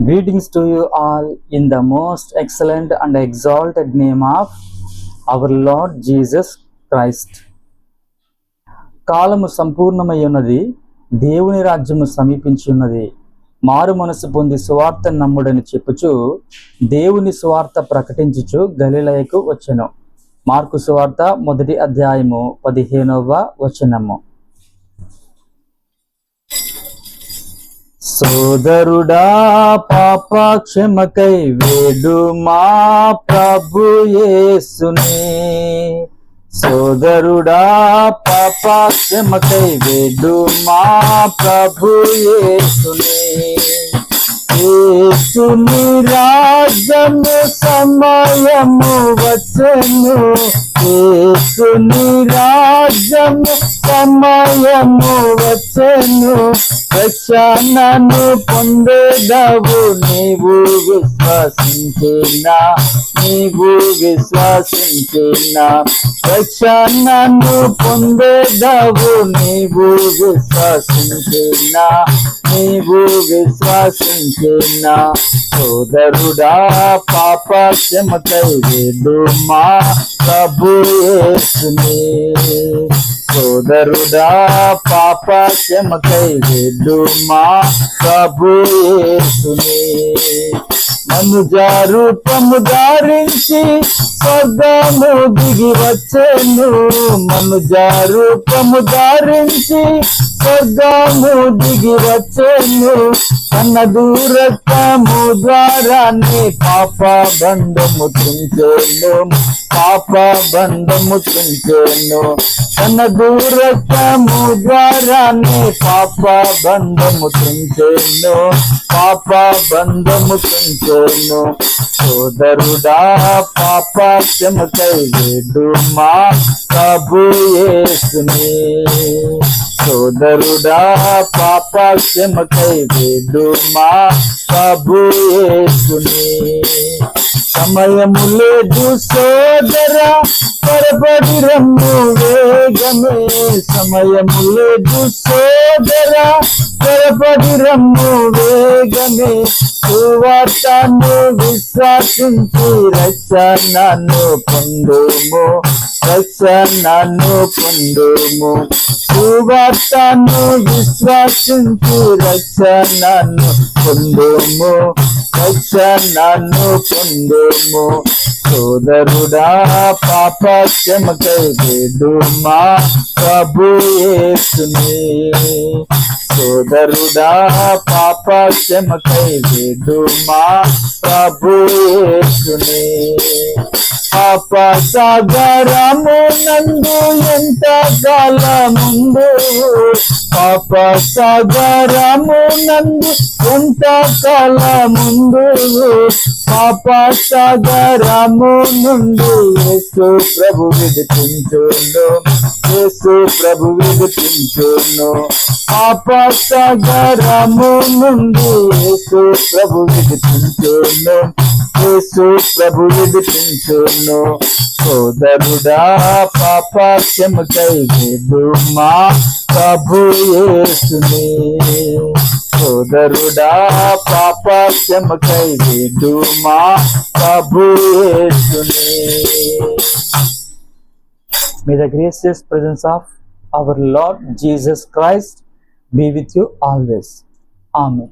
Greetings to you all in the most excellent and exalted name of our Lord Jesus Christ. కాలము సంపూర్ణమై ఉన్నది, దేవుని రాజ్యము సమీపించి ఉన్నది. మారు మనసు పొంది సువార్త నమ్ముడని చెప్పుచు దేవుని సువార్త ప్రకటించుచు గలిలయకు వచ్చెను. మార్కు సువార్త 1వ అధ్యాయము 15వ వచనము. సోదరుడా, పాప క్షమకై వేడు మా ప్రభు యేసునే. సోదరుడా, పాప క్షమకై వేడు మా ప్రభు యేసునే. యేసుని రాజ్యము సమయము వచ్చెను, యేసుని రాజ్యము సమయము వచ్చెను. రక్షణను పొందేదవు నీవు విశ్వసించేనా, నీవు విశ్వసించేనా. రక్షణను పొందేదవు నీవు విశ్వసించేనా, నీవు విశ్వసించేనా. సోదరుడా, పాప క్షమకై వేడు మా ప్రభు యేసునే. సోదరుడా, పాప క్షమకై వేడు మా ప్రభు యేసునే. మనుజరూపము ధారించి స్వర్గము దిగి వచ్చెను, మనుజరూపము ధారించి స్వర్గము దిగి వచ్చెను. తన దూరత్వము ద్వారానే పాప బంధము తుంచెను, పాప బంధము తుంచెను. తన దూరత్వము ద్వారానే పాప బంధము తుంచెను, పాప బంధము తుంచెను. సోదరుడా, పాప క్షమకై వేడు మా ప్రభు యేసునే. సోదరుడా, పాప క్షమకై వేడు మా ప్రభు యేసునే. సమయము లేదు సోదరా, త్వరపడి రమ్ము వేగమే. సమయము లేదు సోదరా, త్వరపడి రమ్ము వేగమే. సువార్తను విశ్వాసించి రక్షణను పొందుము, రక్షణను పొందుము. సువార్తను విశ్వాసించి రక్షణను పొందుము, రక్షణను పొందుము. సోదరుడా, పాప క్షమకై వేడు మా ప్రభు యేసునే. సోదరుడా, పాప క్షమకై వేడు మా ప్రభు యేసునే. పాప సాగరము నందు ఎంత కాలముందు, పాప సాగరము నందు ఎంత కాలముందు. పాప సాగరము నుండి యేసు ప్రభు విడిపించును, యేసు ప్రభు విడిపించును. పాప సాగరము నుండి యేసు ప్రభు విడిపించును, యేసు ప్రభు విడిపించును. సోదరుడా, పాప క్షమకై వేడు మా ప్రభు యేసునే. సోదరుడా, పాప క్షమకై వేడు మా ప్రభు యేసునే. May the gracious presence of our Lord Jesus Christ be with you always. Amen.